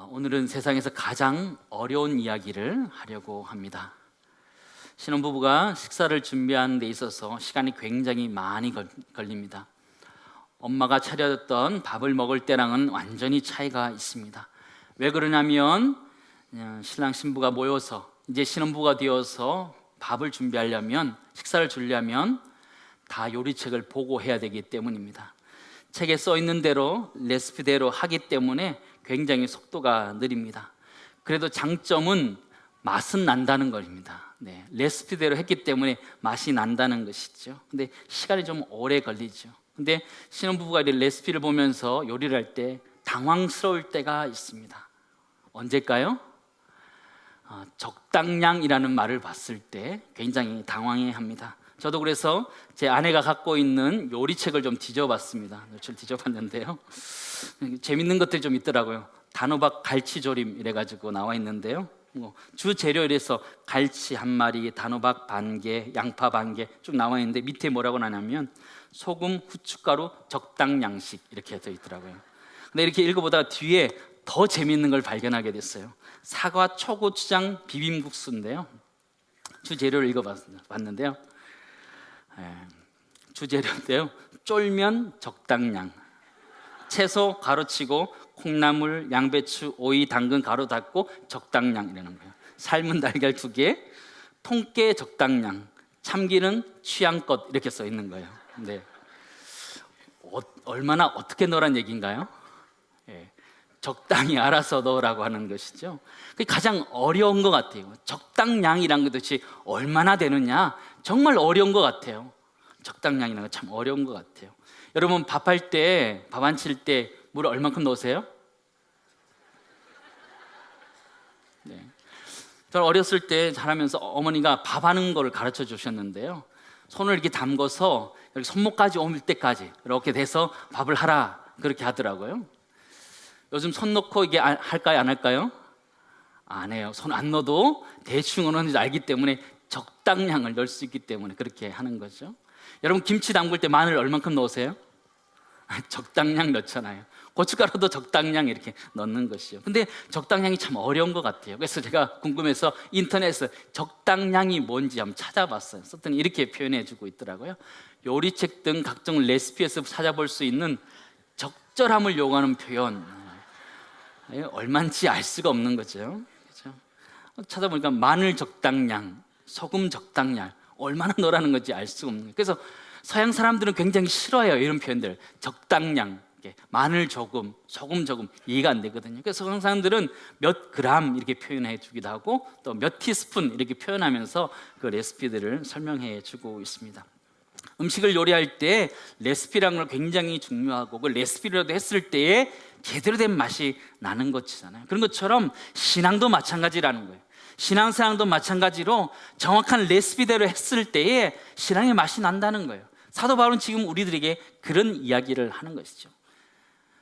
오늘은 세상에서 가장 어려운 이야기를 하려고 합니다. 신혼부부가 식사를 준비하는 데 있어서 시간이 굉장히 많이 걸립니다. 엄마가 차려줬던 밥을 먹을 때랑은 완전히 차이가 있습니다. 왜 그러냐면 신랑 신부가 모여서 이제 신혼부가 되어서 밥을 준비하려면, 식사를 주려면 다 요리책을 보고 해야 되기 때문입니다. 책에 써 있는 대로 레시피대로 하기 때문에 굉장히 속도가 느립니다. 그래도 장점은 맛은 난다는 겁니다. 레시피대로 했기 때문에 맛이 난다는 것이죠. 근데 시간이 좀 오래 걸리죠. 근데 신혼부부가 레시피를 보면서 요리를 할 때 당황스러울 때가 있습니다. 언제일까요? 적당량이라는 말을 봤을 때 굉장히 당황해합니다. 저도 그래서 제 아내가 갖고 있는 요리책을 좀 뒤져봤습니다. 며칠 뒤져봤는데요, 재밌는 것들이 좀 있더라고요. 단호박 갈치조림 이래가지고 나와 있는데요, 주 재료 이래서 갈치 한 마리, 단호박 반 개, 양파 반 개 쭉 나와 있는데 밑에 뭐라고 나냐면 소금, 후춧가루 적당량씩 이렇게 써 있더라고요. 근데 이렇게 읽어보다가 뒤에 더 재밌는 걸 발견하게 됐어요. 사과 초고추장 비빔국수인데요, 주 재료를 읽어봤는데요, 주재료인데요, 쫄면 적당량, 채소 가로치고 콩나물, 양배추, 오이, 당근 가로 닫고 적당량이라는 거예요. 삶은 달걀 2개, 통깨 적당량, 참기름 취향껏 이렇게 써 있는 거예요. 근데 얼마나 어떻게 넣으란 얘기인가요? 적당히 알아서 넣으라고 하는 것이죠. 그게 가장 어려운 것 같아요. 적당량이란 것 도대체 얼마나 되느냐, 정말 어려운 것 같아요. 적당량이라는 건 참 어려운 것 같아요. 여러분 밥할 때, 밥 안 칠 때 물을 얼만큼 넣으세요? 저는 어렸을 때 자라면서 어머니가 밥하는 거를 가르쳐 주셨는데요, 손을 이렇게 담궈서 여기 손목까지 올 때까지 이렇게 돼서 밥을 하라, 그렇게 하더라고요. 요즘 손 넣고 이게 할까요, 안 할까요? 안 해요. 손 안 넣어도 대충 어느 정도 알기 때문에 적당량을 넣을 수 있기 때문에 그렇게 하는 거죠. 여러분 김치 담글 때 마늘 얼만큼 넣으세요? 적당량 넣잖아요. 고춧가루도 적당량 이렇게 넣는 것이요. 근데 적당량이 참 어려운 것 같아요. 그래서 제가 궁금해서 인터넷에서 적당량이 뭔지 한번 찾아봤어요. 썼더니 이렇게 표현해 주고 있더라고요. 요리책 등 각종 레시피에서 찾아볼 수 있는 적절함을 요구하는 표현, 얼마인지 알 수가 없는 거죠. 그렇죠? 찾아보니까 마늘 적당량, 소금 적당량, 얼마나 넣으라는 건지 알 수가 없는 거예요. 그래서 서양 사람들은 굉장히 싫어해요, 이런 표현들. 적당량, 마늘 조금, 소금 조금, 이해가 안 되거든요. 그래서 서양 사람들은 몇 그램 이렇게 표현해 주기도 하고 또 몇 티스푼 이렇게 표현하면서 그 레시피들을 설명해 주고 있습니다. 음식을 요리할 때 레시피라는 걸 굉장히 중요하고, 그 레시피라도 했을 때에 제대로 된 맛이 나는 것이잖아요. 그런 것처럼 신앙도 마찬가지라는 거예요. 신앙생활도 마찬가지로 정확한 레시피대로 했을 때에 신앙의 맛이 난다는 거예요. 사도 바울은 지금 우리들에게 그런 이야기를 하는 것이죠.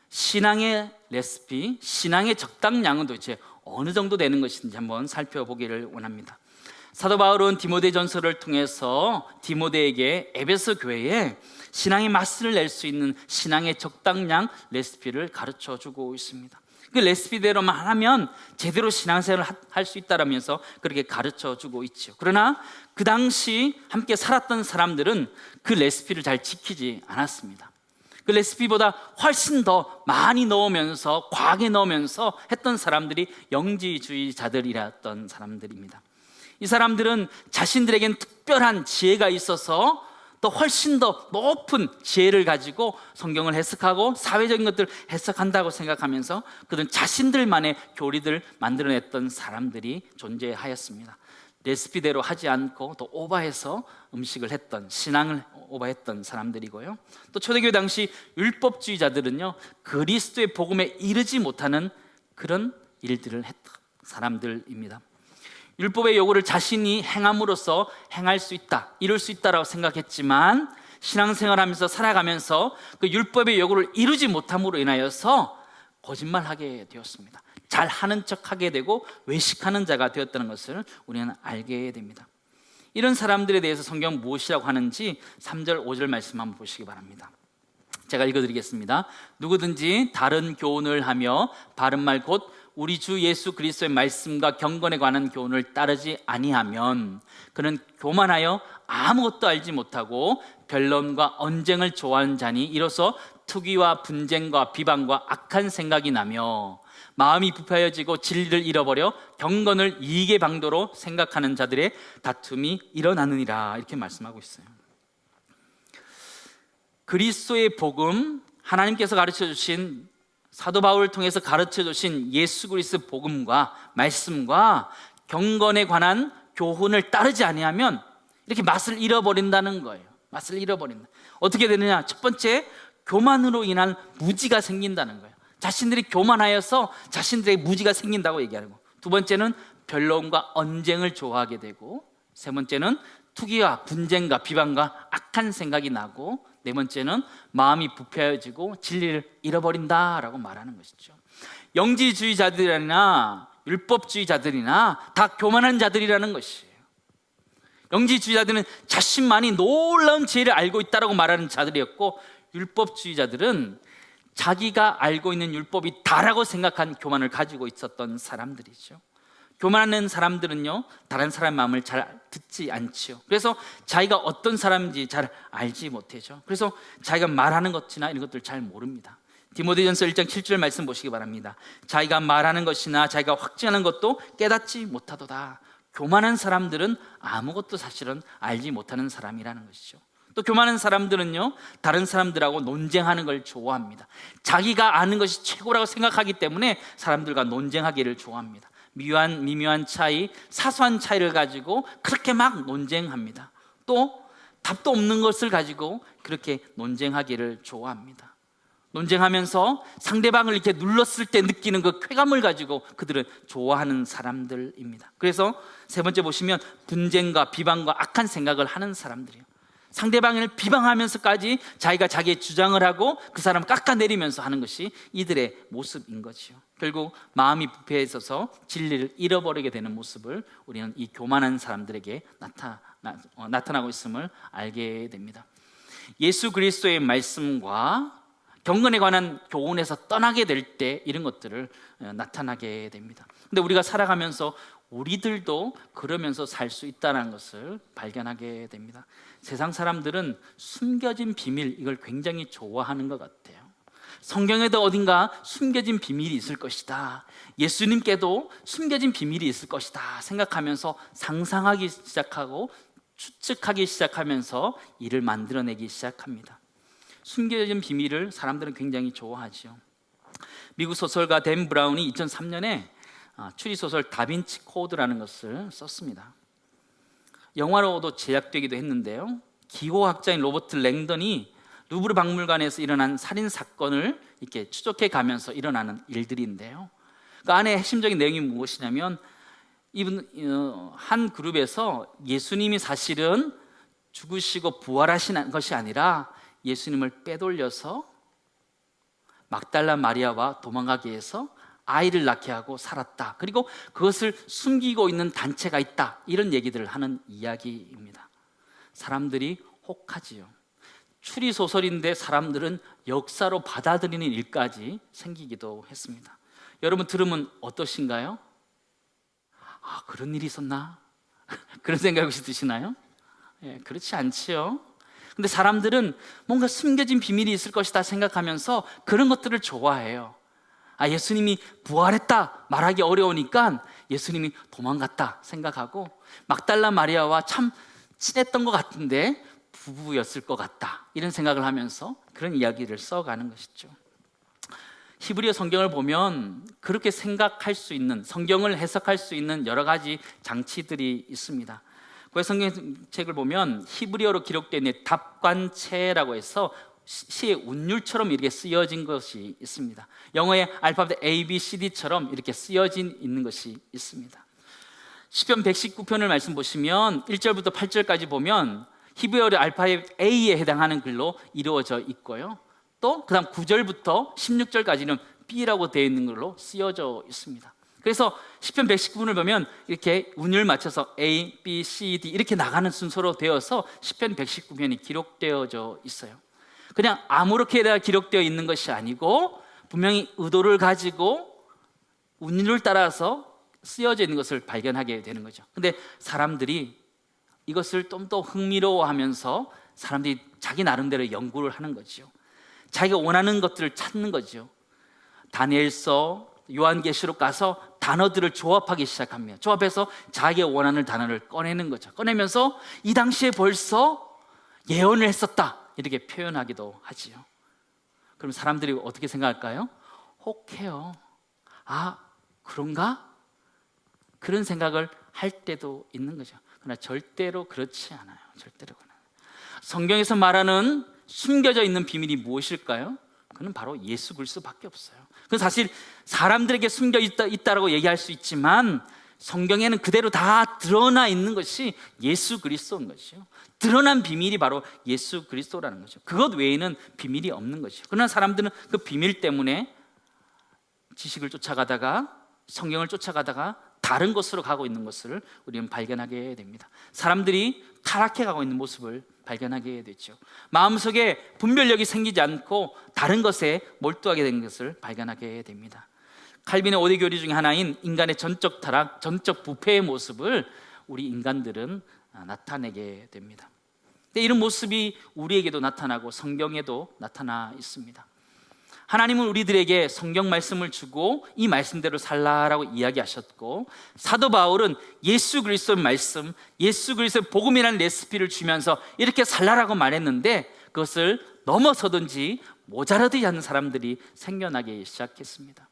신앙의 레시피, 신앙의 적당량은 도대체 어느 정도 되는 것인지 한번 살펴보기를 원합니다. 사도 바울은 디모데전서를 통해서 디모데에게 에베소 교회에 신앙의 맛을 낼 수 있는 신앙의 적당량 레시피를 가르쳐 주고 있습니다. 그 레시피대로만 하면 제대로 신앙생활을 할 수 있다라면서 그렇게 가르쳐 주고 있죠. 그러나 그 당시 함께 살았던 사람들은 그 레시피를 잘 지키지 않았습니다. 그 레시피보다 훨씬 더 많이 넣으면서, 과하게 넣으면서 했던 사람들이 영지주의자들이었던 사람들입니다. 이 사람들은 자신들에겐 특별한 지혜가 있어서 또 훨씬 더 높은 지혜를 가지고 성경을 해석하고 사회적인 것들을 해석한다고 생각하면서 그들은 자신들만의 교리들을 만들어냈던 사람들이 존재하였습니다. 레시피대로 하지 않고 또 오버해서 음식을 했던, 신앙을 오버했던 사람들이고요. 또 초대교회 당시 율법주의자들은요, 그리스도의 복음에 이르지 못하는 그런 일들을 했던 사람들입니다. 율법의 요구를 자신이 행함으로써 행할 수 있다, 이룰 수 있다라고 생각했지만 신앙생활하면서 살아가면서 그 율법의 요구를 이루지 못함으로 인하여서 거짓말하게 되었습니다. 잘하는 척하게 되고 외식하는 자가 되었다는 것을 우리는 알게 됩니다. 이런 사람들에 대해서 성경 무엇이라고 하는지 3절 5절 말씀 한번 보시기 바랍니다. 제가 읽어드리겠습니다. 누구든지 다른 교훈을 하며 바른 말 곧 우리 주 예수 그리스도의 말씀과 경건에 관한 교훈을 따르지 아니하면 그는 교만하여 아무것도 알지 못하고 변론과 언쟁을 좋아하는 자니 이로써 투기와 분쟁과 비방과 악한 생각이 나며 마음이 부패해지고 진리를 잃어버려 경건을 이익의 방도로 생각하는 자들의 다툼이 일어나느니라, 이렇게 말씀하고 있어요. 그리스도의 복음, 하나님께서 가르쳐 주신, 사도 바울을 통해서 가르쳐 주신 예수 그리스도 복음과 말씀과 경건에 관한 교훈을 따르지 아니하면 이렇게 맛을 잃어버린다는 거예요. 맛을 잃어버린다. 어떻게 되느냐? 첫 번째, 교만으로 인한 무지가 생긴다는 거예요. 자신들이 교만하여서 자신들의 무지가 생긴다고 얘기하는 거. 두 번째는 변론과 언쟁을 좋아하게 되고, 세 번째는 투기와 분쟁과 비방과 악한 생각이 나고, 네 번째는 마음이 부패해지고 진리를 잃어버린다라고 말하는 것이죠. 영지주의자들이나 율법주의자들이나 다 교만한 자들이라는 것이에요. 영지주의자들은 자신만이 놀라운 지혜를 알고 있다라고 말하는 자들이었고, 율법주의자들은 자기가 알고 있는 율법이 다라고 생각한 교만을 가지고 있었던 사람들이죠. 교만하는 사람들은요, 다른 사람의 마음을 잘 듣지 않지요. 그래서 자기가 어떤 사람인지 잘 알지 못하죠. 그래서 자기가 말하는 것이나 이런 것들을 잘 모릅니다. 디모데전서 1장 7절 말씀 보시기 바랍니다. 자기가 말하는 것이나 자기가 확증하는 것도 깨닫지 못하도다. 교만한 사람들은 아무것도 사실은 알지 못하는 사람이라는 것이죠. 또 교만한 사람들은요, 다른 사람들하고 논쟁하는 걸 좋아합니다. 자기가 아는 것이 최고라고 생각하기 때문에 사람들과 논쟁하기를 좋아합니다. 미묘한 차이, 사소한 차이를 가지고 그렇게 막 논쟁합니다. 또 답도 없는 것을 가지고 그렇게 논쟁하기를 좋아합니다. 논쟁하면서 상대방을 이렇게 눌렀을 때 느끼는 그 쾌감을 가지고 그들은 좋아하는 사람들입니다. 그래서 세 번째 보시면 분쟁과 비방과 악한 생각을 하는 사람들이에요. 상대방을 비방하면서까지 자기가 자기의 주장을 하고 그 사람을 깎아내리면서 하는 것이 이들의 모습인 거지요. 결국 마음이 부패해져서 진리를 잃어버리게 되는 모습을 우리는 이 교만한 사람들에게 나타나고 있음을 알게 됩니다. 예수 그리스도의 말씀과 경건에 관한 교훈에서 떠나게 될 때 이런 것들을 나타나게 됩니다. 근데 우리가 살아가면서 우리들도 그러면서 살 수 있다는 것을 발견하게 됩니다. 세상 사람들은 숨겨진 비밀, 이걸 굉장히 좋아하는 것 같아요. 성경에도 어딘가 숨겨진 비밀이 있을 것이다, 예수님께도 숨겨진 비밀이 있을 것이다 생각하면서 상상하기 시작하고 추측하기 시작하면서 일을 만들어내기 시작합니다. 숨겨진 비밀을 사람들은 굉장히 좋아하죠. 미국 소설가 댄 브라운이 2003년에 추리소설 다빈치 코드라는 것을 썼습니다. 영화로도 제작되기도 했는데요, 기호학자인 로버트 랭던이 루브르 박물관에서 일어난 살인 사건을 이렇게 추적해 가면서 일어나는 일들인데요, 그 안에 핵심적인 내용이 무엇이냐면 이분 한 그룹에서 예수님이 사실은 죽으시고 부활하신 것이 아니라 예수님을 빼돌려서 막달라 마리아와 도망가게 해서 아이를 낳게 하고 살았다, 그리고 그것을 숨기고 있는 단체가 있다, 이런 얘기들을 하는 이야기입니다. 사람들이 혹하지요. 추리소설인데 사람들은 역사로 받아들이는 일까지 생기기도 했습니다. 여러분 들으면 어떠신가요? 아, 그런 일이 있었나? 그런 생각이 드시나요? 그렇지 않지요. 근데 사람들은 뭔가 숨겨진 비밀이 있을 것이다 생각하면서 그런 것들을 좋아해요. 예수님이 부활했다 말하기 어려우니까 예수님이 도망갔다 생각하고, 막달라 마리아와 참 친했던 것 같은데 부부였을 것 같다, 이런 생각을 하면서 그런 이야기를 써가는 것이죠. 히브리어 성경을 보면 그렇게 생각할 수 있는, 성경을 해석할 수 있는 여러 가지 장치들이 있습니다. 그 성경책을 보면 히브리어로 기록된 답관체라고 해서 시의 운율처럼 이렇게 쓰여진 것이 있습니다. 영어의 알파벳 A, B, C, D처럼 이렇게 쓰여진 있는 것이 있습니다. 시편 119편을 말씀 보시면 1절부터 8절까지 보면 히브리어의 알파벳 A에 해당하는 글로 이루어져 있고요, 또 그 다음 9절부터 16절까지는 B라고 되어 있는 걸로 쓰여져 있습니다. 그래서 시편 119편을 보면 이렇게 운율 맞춰서 A, B, C, D 이렇게 나가는 순서로 되어서 시편 119편이 기록되어져 있어요. 그냥 아무렇게나 기록되어 있는 것이 아니고 분명히 의도를 가지고 운율을 따라서 쓰여져 있는 것을 발견하게 되는 거죠. 근데 사람들이 이것을 좀 더 흥미로워하면서 사람들이 자기 나름대로 연구를 하는 거죠. 자기가 원하는 것들을 찾는 거죠. 다니엘서, 요한계시록 가서 단어들을 조합하기 시작합니다. 조합해서 자기가 원하는 단어를 꺼내는 거죠. 꺼내면서 이 당시에 벌써 예언을 했었다 이렇게 표현하기도 하지요. 그럼 사람들이 어떻게 생각할까요? 혹해요. 아, 그런가? 그런 생각을 할 때도 있는 거죠. 그러나 절대로 그렇지 않아요. 절대로 그렇지 않아요. 성경에서 말하는 숨겨져 있는 비밀이 무엇일까요? 그는 바로 예수 그리스도밖에 없어요. 그건 사실 사람들에게 숨겨 있다라고 얘기할 수 있지만 성경에는 그대로 다 드러나 있는 것이 예수 그리스도인 것이요. 드러난 비밀이 바로 예수 그리스도라는 거죠. 그것 외에는 비밀이 없는 것이죠. 그러나 사람들은 그 비밀 때문에 지식을 쫓아가다가 성경을 쫓아가다가 다른 곳으로 가고 있는 것을 우리는 발견하게 됩니다. 사람들이 타락해 가고 있는 모습을 발견하게 되죠. 마음속에 분별력이 생기지 않고 다른 것에 몰두하게 된 것을 발견하게 됩니다. 칼빈의 5대 교리 중에 하나인 인간의 전적 타락, 전적 부패의 모습을 우리 인간들은 나타내게 됩니다. 근데 이런 모습이 우리에게도 나타나고 성경에도 나타나 있습니다. 하나님은 우리들에게 성경 말씀을 주고 이 말씀대로 살라라고 이야기하셨고, 사도 바울은 예수 그리스도의 말씀, 예수 그리스도의 복음이라는 레시피를 주면서 이렇게 살라라고 말했는데 그것을 넘어서든지 모자라지 않는 사람들이 생겨나기 시작했습니다.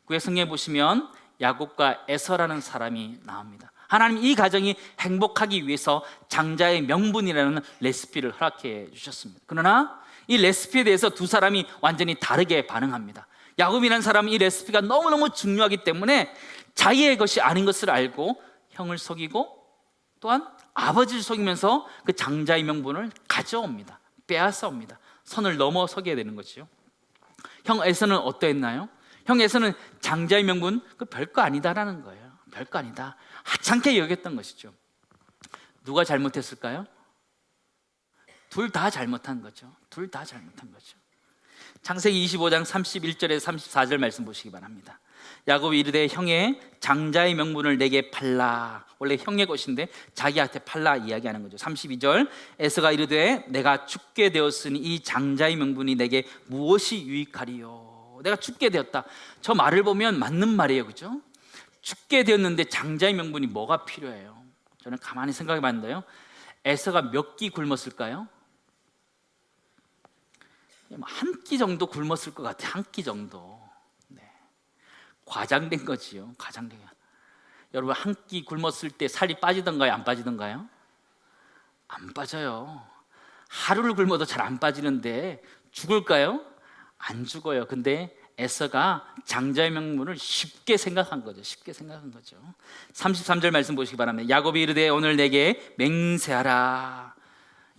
구약 성경에 보시면 야곱과 에서라는 사람이 나옵니다. 하나님 이 가정이 행복하기 위해서 장자의 명분이라는 레시피를 허락해 주셨습니다. 그러나 이 레시피에 대해서 두 사람이 완전히 다르게 반응합니다. 야곱이라는 사람은 이 레시피가 너무너무 중요하기 때문에 자기의 것이 아닌 것을 알고 형을 속이고 또한 아버지를 속이면서 그 장자의 명분을 가져옵니다. 빼앗아 옵니다. 선을 넘어서게 되는 거죠. 형 에서는 어떠했나요? 형 에서는 장자의 명분 그 별거 아니다라는 거예요. 별거 아니다, 하찮게 여겼던 것이죠. 누가 잘못했을까요? 둘 다 잘못한 거죠. 둘 다 잘못한 거죠. 창세기 25장 31절에서 34절 말씀 보시기 바랍니다. 야곱이 이르되 형의 장자의 명분을 내게 팔라. 원래 형의 것인데 자기한테 팔라 이야기하는 거죠. 32절 에서가 이르되 내가 죽게 되었으니 이 장자의 명분이 내게 무엇이 유익하리요? 내가 죽게 되었다. 저 말을 보면 맞는 말이에요, 그죠? 죽게 되었는데 장자의 명분이 뭐가 필요해요? 저는 가만히 생각해 봤는데요, 에서가 몇 끼 굶었을까요? 한 끼 정도 굶었을 것 같아요. 한 끼 정도. 네. 과장된 거지요. 과장된 거. 여러분, 한 끼 굶었을 때 살이 빠지던가요? 안 빠지던가요? 안 빠져요. 하루를 굶어도 잘 안 빠지는데 죽을까요? 안 죽어요. 근데 에서가 장자의 명분을 쉽게 생각한 거죠. 쉽게 생각한 거죠. 33절 말씀 보시기 바랍니다. 야곱이 이르되 오늘 내게 맹세하라.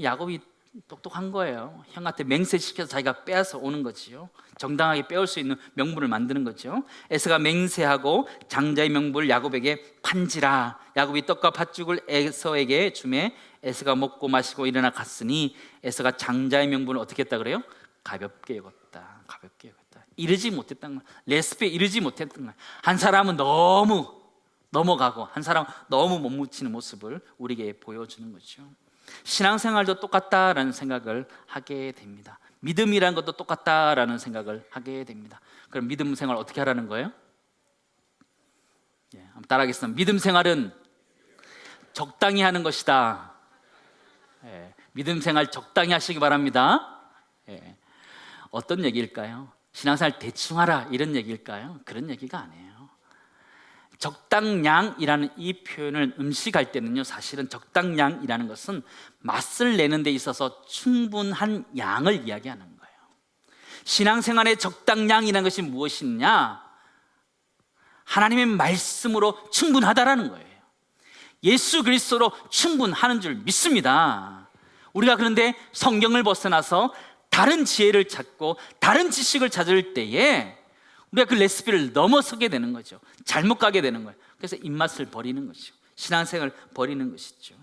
야곱이 똑똑한 거예요. 형한테 맹세시켜서 자기가 빼앗아 오는 거지요. 정당하게 빼올 수 있는 명분을 만드는 거죠. 에서가 맹세하고 장자의 명분을 야곱에게 판지라. 야곱이 떡과 팥죽을 에서에게 주매 에서가 먹고 마시고 일어나 갔으니 에서가 장자의 명분을 어떻게 했다 그래요? 가볍게 여겼다. 가볍게 여겼다. 이르지 못했던 거야. 레시피에 이르지 못했던 거야. 한 사람은 너무 넘어가고 한 사람은 너무 못 묻히는 모습을 우리에게 보여주는 거죠. 신앙생활도 똑같다라는 생각을 하게 됩니다. 믿음이라는 것도 똑같다라는 생각을 하게 됩니다. 그럼 믿음 생활 어떻게 하라는 거예요? 한번 따라하겠습니다. 믿음 생활은 적당히 하는 것이다. 믿음 생활 적당히 하시기 바랍니다. 어떤 얘기일까요? 신앙생활 대충 하라 이런 얘기일까요? 그런 얘기가 아니에요. 적당량이라는 이 표현을 음식할 때는요, 사실은 적당량이라는 것은 맛을 내는 데 있어서 충분한 양을 이야기하는 거예요. 신앙생활의 적당량이라는 것이 무엇이냐? 하나님의 말씀으로 충분하다라는 거예요. 예수 그리스도로 충분하는 줄 믿습니다. 우리가 그런데 성경을 벗어나서 다른 지혜를 찾고 다른 지식을 찾을 때에 우리가 그 레시피를 넘어서게 되는 거죠. 잘못 가게 되는 거예요. 그래서 입맛을 버리는 것이죠. 신앙생활을 버리는 것이죠.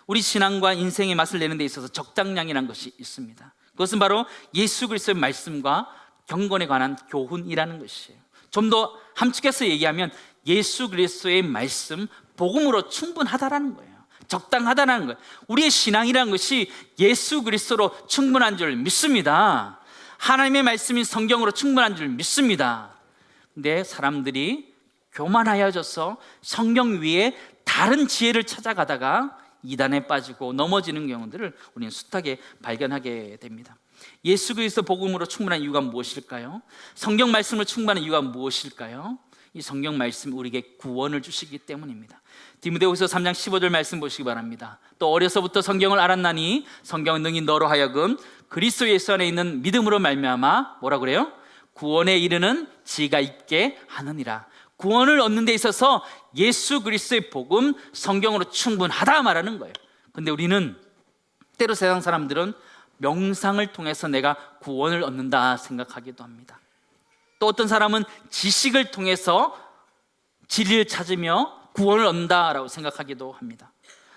우리 신앙과 인생의 맛을 내는 데 있어서 적당량이라는 것이 있습니다. 그것은 바로 예수 그리스도의 말씀과 경건에 관한 교훈이라는 것이에요. 좀 더 함축해서 얘기하면 예수 그리스도의 말씀, 복음으로 충분하다라는 거예요. 적당하다는 거예요. 우리의 신앙이라는 것이 예수 그리스도로 충분한 줄 믿습니다. 하나님의 말씀인 성경으로 충분한 줄 믿습니다. 근데 사람들이 교만하여져서 성경 위에 다른 지혜를 찾아가다가 이단에 빠지고 넘어지는 경우들을 우리는 숱하게 발견하게 됩니다. 예수 그리스도 복음으로 충분한 이유가 무엇일까요? 성경 말씀으로 충분한 이유가 무엇일까요? 이 성경 말씀 우리에게 구원을 주시기 때문입니다. 디모데후서 3장 15절 말씀 보시기 바랍니다. 또 어려서부터 성경을 알았나니 성경은 능히 너로 하여금 그리스도 예수 안에 있는 믿음으로 말미암아 뭐라 그래요? 구원에 이르는 지혜가 있게 하느니라. 구원을 얻는 데 있어서 예수 그리스도의 복음, 성경으로 충분하다 말하는 거예요. 근데 우리는 때로 세상 사람들은 명상을 통해서 내가 구원을 얻는다 생각하기도 합니다. 또 어떤 사람은 지식을 통해서 진리를 찾으며 구원을 얻는다라고 생각하기도 합니다.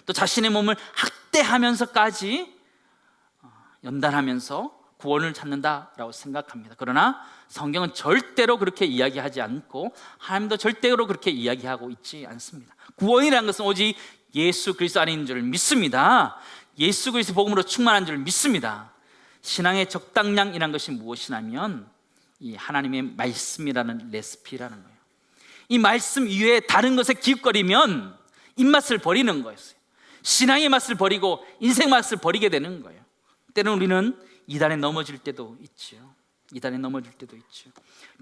또 자신의 몸을 학대하면서까지 연단하면서 구원을 찾는다라고 생각합니다. 그러나 성경은 절대로 그렇게 이야기하지 않고 하나님도 절대로 그렇게 이야기하고 있지 않습니다. 구원이라는 것은 오직 예수 그리스도 안에 있는 줄 믿습니다. 예수 그리스도 복음으로 충만한 줄 믿습니다. 신앙의 적당량이라는 것이 무엇이냐면 이 하나님의 말씀이라는 레시피라는 거예요. 이 말씀 이외에 다른 것에 기웃거리면 입맛을 버리는 거였어요. 신앙의 맛을 버리고 인생 맛을 버리게 되는 거예요. 때로는 우리는 이단에 넘어질 때도 있죠. 이단에 넘어질 때도 있죠.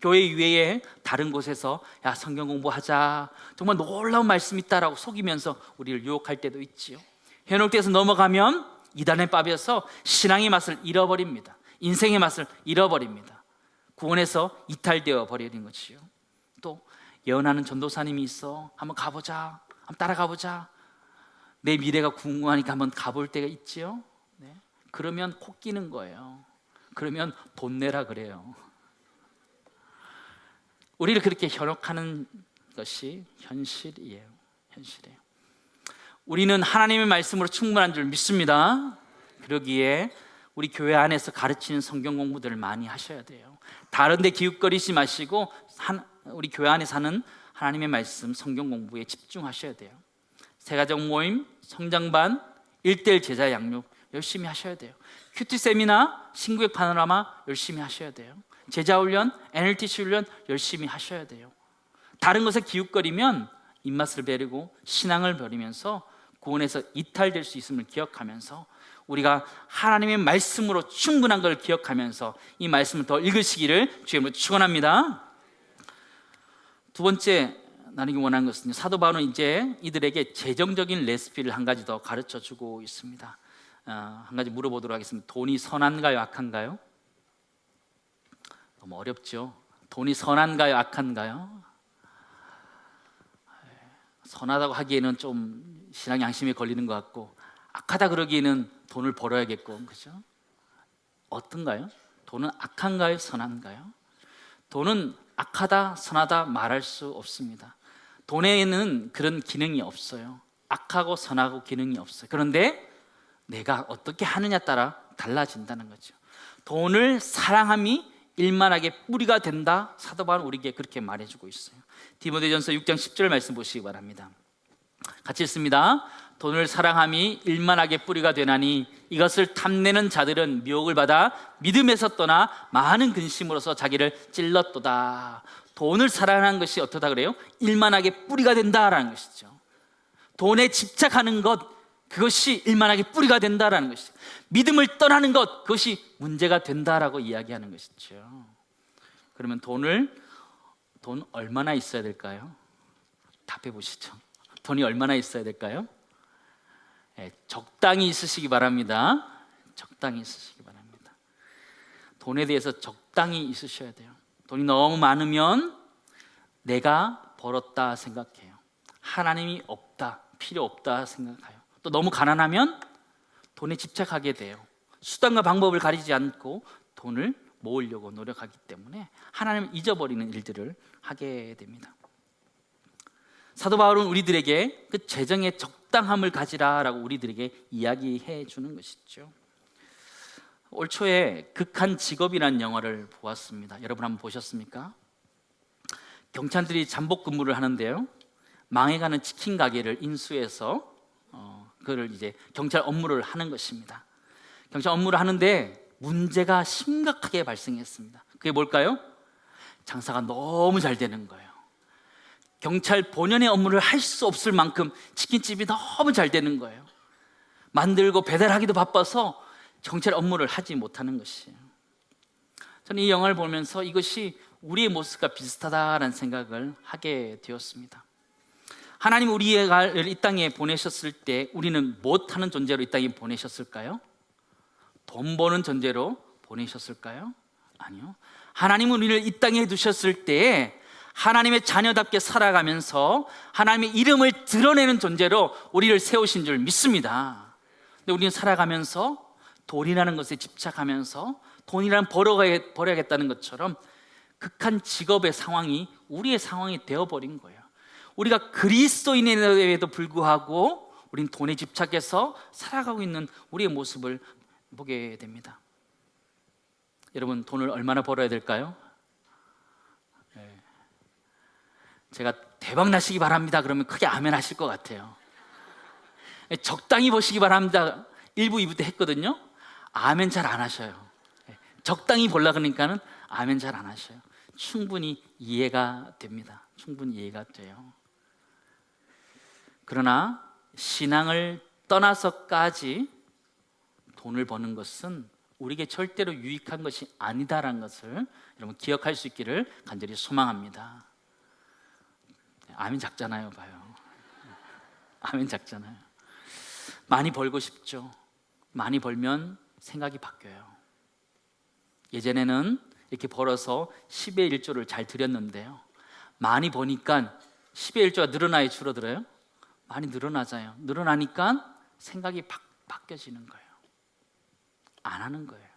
교회 이외에 다른 곳에서 야 성경 공부하자, 정말 놀라운 말씀 있다라고 속이면서 우리를 유혹할 때도 있지요. 현혹돼서 넘어가면 이단에 빠져서 신앙의 맛을 잃어버립니다. 인생의 맛을 잃어버립니다. 구원에서 이탈되어 버리는 것이요. 또 예언하는 전도사님이 있어, 한번 가보자, 한번 따라가보자, 내 미래가 궁금하니까 한번 가볼 때가 있지요. 네. 그러면 코 끼는 거예요. 그러면 돈 내라 그래요. 우리를 그렇게 현혹하는 것이 현실이에요. 현실이에요. 우리는 하나님의 말씀으로 충분한 줄 믿습니다. 그러기에 우리 교회 안에서 가르치는 성경 공부들을 많이 하셔야 돼요. 다른 데 기웃거리지 마시고 우리 교회 안에 사는 하나님의 말씀 성경 공부에 집중하셔야 돼요. 새가족 모임, 성장반, 1:1 제자 양육 열심히 하셔야 돼요. 큐티 세미나, 신구약 파노라마 열심히 하셔야 돼요. 제자 훈련, NLTC 훈련 열심히 하셔야 돼요. 다른 것에 기웃거리면 입맛을 버리고 신앙을 버리면서 구원에서 이탈될 수 있음을 기억하면서 우리가 하나님의 말씀으로 충분한 걸 기억하면서 이 말씀을 더 읽으시기를 주님으로 축원합니다. 두 번째 나누기 원하는 것은 사도 바울은 이제 이들에게 재정적인 레시피를 한 가지 더 가르쳐 주고 있습니다. 한 가지 물어보도록 하겠습니다. 돈이 선한가요, 악한가요? 너무 어렵죠. 돈이 선한가요, 악한가요? 선하다고 하기에는 좀 신앙 양심에 걸리는 것 같고, 악하다 그러기에는 돈을 벌어야겠고, 그죠? 어떤가요? 돈은 악한가요, 선한가요? 돈은 악하다, 선하다 말할 수 없습니다. 돈에는 그런 기능이 없어요. 악하고 선하고 기능이 없어요. 그런데 내가 어떻게 하느냐 따라 달라진다는 거죠. 돈을 사랑함이 일만하게 뿌리가 된다. 사도 바울은 우리에게 그렇게 말해주고 있어요. 디모데전서 6장 10절 말씀 보시기 바랍니다. 같이 읽습니다. 돈을 사랑함이 일만하게 뿌리가 되나니 이것을 탐내는 자들은 미혹을 받아 믿음에서 떠나 많은 근심으로서 자기를 찔렀도다. 돈을 사랑하는 것이 어떠다 그래요? 일만하게 뿌리가 된다라는 것이죠. 돈에 집착하는 것, 그것이 일만하게 뿌리가 된다라는 것이죠. 믿음을 떠나는 것, 그것이 문제가 된다라고 이야기하는 것이죠. 그러면 돈 얼마나 있어야 될까요? 답해 보시죠. 돈이 얼마나 있어야 될까요? 적당히 있으시기 바랍니다. 적당히 있으시기 바랍니다. 돈에 대해서 적당히 있으셔야 돼요. 돈이 너무 많으면 내가 벌었다 생각해요. 하나님이 없다, 필요 없다 생각해요. 또 너무 가난하면 돈에 집착하게 돼요. 수단과 방법을 가리지 않고 돈을 모으려고 노력하기 때문에 하나님을 잊어버리는 일들을 하게 됩니다. 사도 바울은 우리들에게 그 재정의 적당함을 가지라라고 우리들에게 이야기해 주는 것이죠. 올 초에 극한 직업이라는 영화를 보았습니다. 여러분 한번 보셨습니까? 경찰들이 잠복 근무를 하는데요, 망해가는 치킨 가게를 인수해서 그를 이제 경찰 업무를 하는 것입니다. 경찰 업무를 하는데 문제가 심각하게 발생했습니다. 그게 뭘까요? 장사가 너무 잘 되는 거예요. 경찰 본연의 업무를 할 수 없을 만큼 치킨집이 너무 잘 되는 거예요. 만들고 배달하기도 바빠서 경찰 업무를 하지 못하는 것이에요. 저는 이 영화를 보면서 이것이 우리의 모습과 비슷하다는 생각을 하게 되었습니다. 하나님 우리를 이 땅에 보내셨을 때 우리는 못하는 존재로 이 땅에 보내셨을까요? 돈 버는 존재로 보내셨을까요? 아니요. 하나님은 우리를 이 땅에 두셨을 때 하나님의 자녀답게 살아가면서 하나님의 이름을 드러내는 존재로 우리를 세우신 줄 믿습니다. 근데 우리는 살아가면서 돈이라는 것에 집착하면서 돈이란 벌어야겠다는 것처럼 극한 직업의 상황이 우리의 상황이 되어버린 거예요. 우리가 그리스도인임에도 불구하고 우린 돈에 집착해서 살아가고 있는 우리의 모습을 보게 됩니다. 여러분, 돈을 얼마나 벌어야 될까요? 제가 대박 나시기 바랍니다 그러면 크게 아멘 하실 것 같아요. 적당히 버시기 바랍니다 1부, 2부 때 했거든요. 아멘 잘 안 하셔요. 적당히 벌라 그러니까는 아멘 잘 안 하셔요. 충분히 이해가 됩니다. 충분히 이해가 돼요. 그러나 신앙을 떠나서까지 돈을 버는 것은 우리에게 절대로 유익한 것이 아니다라는 것을 여러분 기억할 수 있기를 간절히 소망합니다. 아멘 작잖아요. 봐요. 아멘 작잖아요. 많이 벌고 싶죠. 많이 벌면 생각이 바뀌어요. 예전에는 이렇게 벌어서 10의 1조를 잘 드렸는데요, 많이 버니까 10의 1조가 늘어나요, 줄어들어요? 많이 늘어나잖아요. 늘어나니까 생각이 바뀌어지는 거예요. 안 하는 거예요.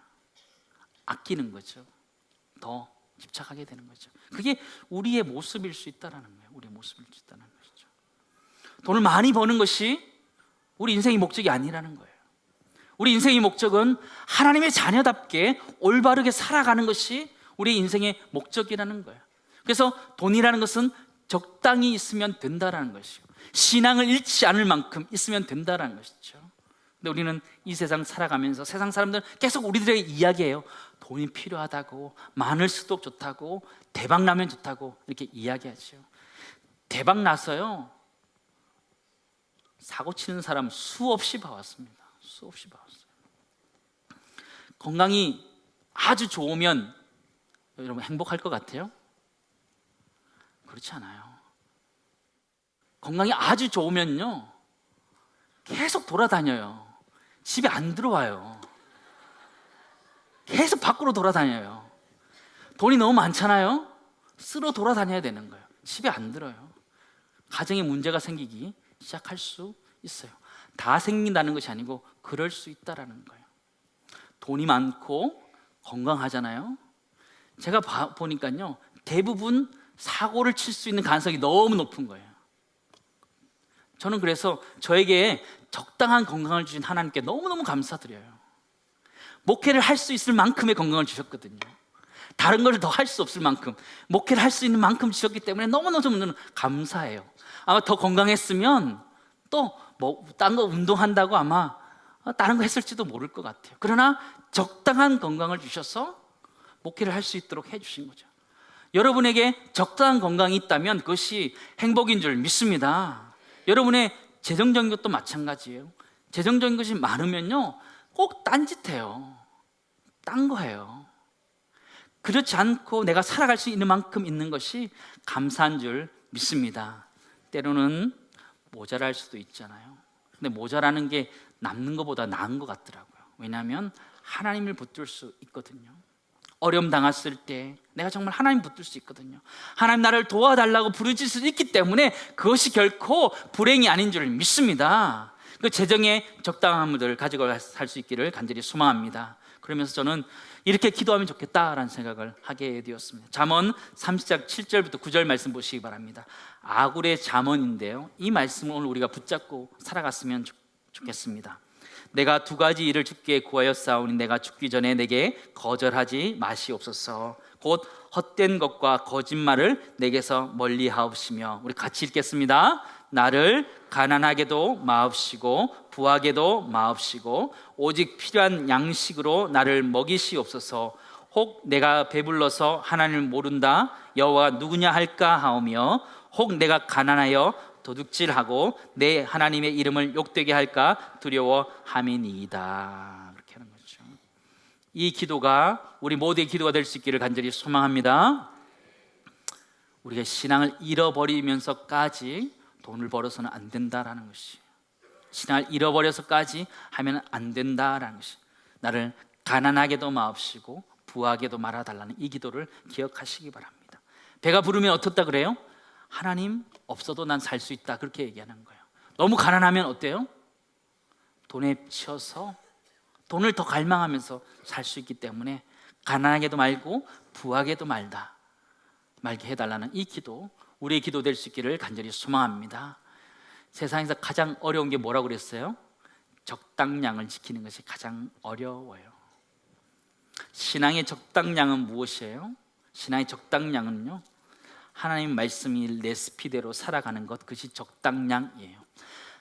아끼는 거죠. 더 집착하게 되는 거죠. 그게 우리의 모습일 수 있다는 거예요. 우리의 모습일 수 있다는 것이죠. 돈을 많이 버는 것이 우리 인생의 목적이 아니라는 거예요. 우리 인생의 목적은 하나님의 자녀답게 올바르게 살아가는 것이 우리 인생의 목적이라는 거예요. 그래서 돈이라는 것은 적당히 있으면 된다라는 것이고, 신앙을 잃지 않을 만큼 있으면 된다라는 것이죠. 근데 우리는 이 세상 살아가면서 세상 사람들은 계속 우리들에게 이야기해요. 돈이 필요하다고, 많을수록 좋다고, 대박 나면 좋다고 이렇게 이야기하죠. 대박 나서요, 사고 치는 사람 수없이 봐왔습니다. 수없이 봐왔어요. 건강이 아주 좋으면 여러분 행복할 것 같아요? 그렇지 않아요. 건강이 아주 좋으면요 계속 돌아다녀요. 집에 안 들어와요. 계속 밖으로 돌아다녀요. 돈이 너무 많잖아요. 쓸어 돌아다녀야 되는 거예요. 집에 안 들어요. 가정에 문제가 생기기 시작할 수 있어요. 다 생긴다는 것이 아니고 그럴 수 있다라는 거예요. 돈이 많고 건강하잖아요. 제가 보니까요 대부분 사고를 칠 수 있는 가능성이 너무 높은 거예요. 저는 그래서 저에게 적당한 건강을 주신 하나님께 너무너무 감사드려요. 목회를 할 수 있을 만큼의 건강을 주셨거든요. 다른 걸 더 할 수 없을 만큼, 목회를 할 수 있는 만큼 주셨기 때문에 너무너무 감사해요. 아마 더 건강했으면 또 뭐 딴 거 운동한다고 아마 다른 거 했을지도 모를 것 같아요. 그러나 적당한 건강을 주셔서 목회를 할 수 있도록 해주신 거죠. 여러분에게 적당한 건강이 있다면 그것이 행복인 줄 믿습니다. 여러분의 재정적인 것도 마찬가지예요. 재정적인 것이 많으면요 꼭 딴짓해요. 딴 거예요. 그렇지 않고 내가 살아갈 수 있는 만큼 있는 것이 감사한 줄 믿습니다. 때로는 모자랄 수도 있잖아요. 근데 모자라는 게 남는 것보다 나은 것 같더라고요. 왜냐하면 하나님을 붙들 수 있거든요. 어려움 당했을 때 내가 정말 하나님 붙들 수 있거든요. 하나님 나를 도와달라고 부르실 수 있기 때문에 그것이 결코 불행이 아닌 줄 믿습니다. 그 재정의 적당함을 가지고 살 수 있기를 간절히 소망합니다. 그러면서 저는 이렇게 기도하면 좋겠다라는 생각을 하게 되었습니다. 잠언 30장 7절부터 9절 말씀 보시기 바랍니다. 아굴의 잠언인데요, 이 말씀을 오늘 우리가 붙잡고 살아갔으면 좋겠습니다. 내가 두 가지 일을 주께 구하였사오니 내가 죽기 전에 내게 거절하지 마시옵소서. 곧 헛된 것과 거짓말을 내게서 멀리하옵시며. 우리 같이 읽겠습니다. 나를 가난하게도 마옵시고 부하게도 마옵시고 오직 필요한 양식으로 나를 먹이시옵소서. 혹 내가 배불러서 하나님을 모른다 여호와가 누구냐 할까 하오며 혹 내가 가난하여 도둑질하고 내 하나님의 이름을 욕되게 할까 두려워함이니이다. 그렇게 하는 거죠. 이 기도가 우리 모두의 기도가 될 수 있기를 간절히 소망합니다. 우리가 신앙을 잃어버리면서까지 돈을 벌어서는 안 된다라는 것이, 신앙을 잃어버려서까지 하면 안 된다라는 것이, 나를 가난하게도 마옵시고 부하게도 말아달라는 이 기도를 기억하시기 바랍니다. 배가 부르면 어떻다 그래요? 하나님 없어도 난 살 수 있다, 그렇게 얘기하는 거예요. 너무 가난하면 어때요? 돈에 치여서 돈을 더 갈망하면서 살 수 있기 때문에 가난하게도 말고 부하게도 말게 해달라는 이 기도, 우리의 기도 될 수 있기를 간절히 소망합니다. 세상에서 가장 어려운 게 뭐라고 그랬어요? 적당량을 지키는 것이 가장 어려워요. 신앙의 적당량은 무엇이에요? 신앙의 적당량은요, 하나님 말씀이 레시피대로 살아가는 것, 그것이 적당량이에요.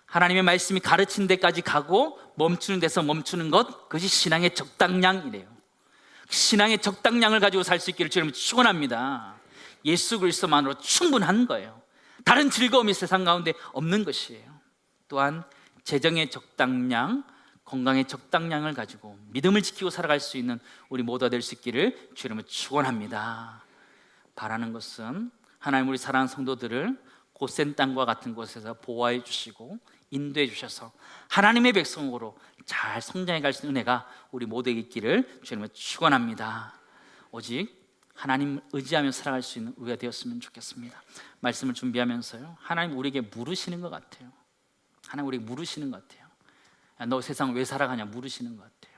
하나님의 말씀이 가르친 데까지 가고 멈추는 데서 멈추는 것, 그것이 신앙의 적당량이래요. 신앙의 적당량을 가지고 살 수 있기를 주님 축원합니다. 예수 그리스도만으로 충분한 거예요. 다른 즐거움이 세상 가운데 없는 것이에요. 또한 재정의 적당량, 건강의 적당량을 가지고 믿음을 지키고 살아갈 수 있는 우리 모두가 될 수 있기를 주님을 축원합니다. 바라는 것은 하나님 우리 사랑하는 성도들을 고센 땅과 같은 곳에서 보호해 주시고 인도해 주셔서 하나님의 백성으로 잘 성장해 갈 수 있는 은혜가 우리 모두에게 있기를 주님을 축원합니다. 오직 하나님 의지하며 살아갈 수 있는 우리가 되었으면 좋겠습니다. 말씀을 준비하면서요, 하나님 우리에게 물으시는 것 같아요. 하나님 우리에게 물으시는 것 같아요. 야, 너 세상 왜 살아가냐 물으시는 것 같아요.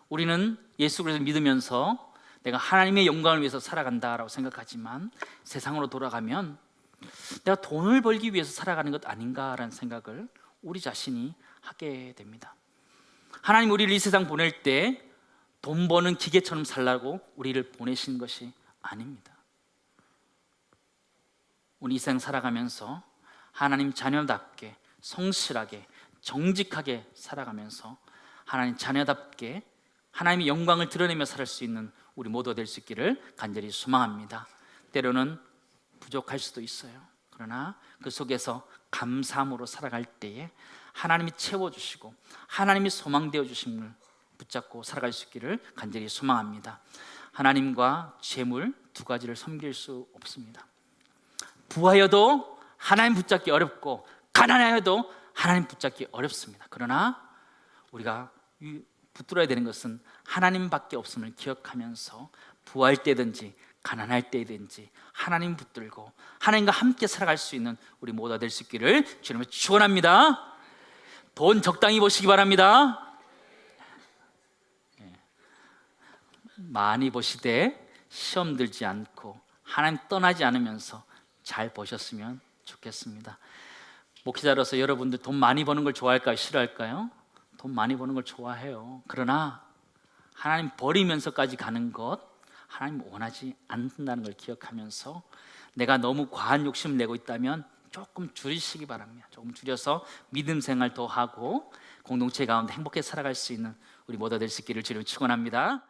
우리는 예수 그리스도를 믿으면서 내가 하나님의 영광을 위해서 살아간다라고 생각하지만 세상으로 돌아가면 내가 돈을 벌기 위해서 살아가는 것 아닌가라는 생각을 우리 자신이 하게 됩니다. 하나님 우리를 이 세상 보낼 때 돈 버는 기계처럼 살라고 우리를 보내신 것이 아닙니다. 우리 이 세상 살아가면서 하나님 자녀답게 성실하게 정직하게 살아가면서 하나님 자녀답게 하나님의 영광을 드러내며 살 수 있는 우리 모두가 될 수 있기를 간절히 소망합니다. 때로는 부족할 수도 있어요. 그러나 그 속에서 감사함으로 살아갈 때에 하나님이 채워주시고 하나님이 소망되어 주심을 붙잡고 살아갈 수 있기를 간절히 소망합니다. 하나님과 재물 두 가지를 섬길 수 없습니다. 부하여도 하나님 붙잡기 어렵고 가난하여도 하나님 붙잡기 어렵습니다. 그러나 우리가 붙들어야 되는 것은 하나님밖에 없음을 기억하면서 부할 때든지 가난할 때든지 하나님 붙들고 하나님과 함께 살아갈 수 있는 우리 모두가 될 수 있기를 주님을 축원합니다. 돈 적당히 버시기 바랍니다. 많이 버시되 시험 들지 않고 하나님 떠나지 않으면서 잘 버셨으면 좋겠습니다. 목회자로서 여러분들 돈 많이 버는 걸 좋아할까요? 싫어할까요? 돈 많이 버는 걸 좋아해요. 그러나 하나님 버리면서까지 가는 것 하나님 원하지 않는다는 걸 기억하면서 내가 너무 과한 욕심을 내고 있다면 조금 줄이시기 바랍니다. 조금 줄여서 믿음 생활 더 하고 공동체 가운데 행복하게 살아갈 수 있는 우리 모두 될 수 있기를 주님 축원합니다.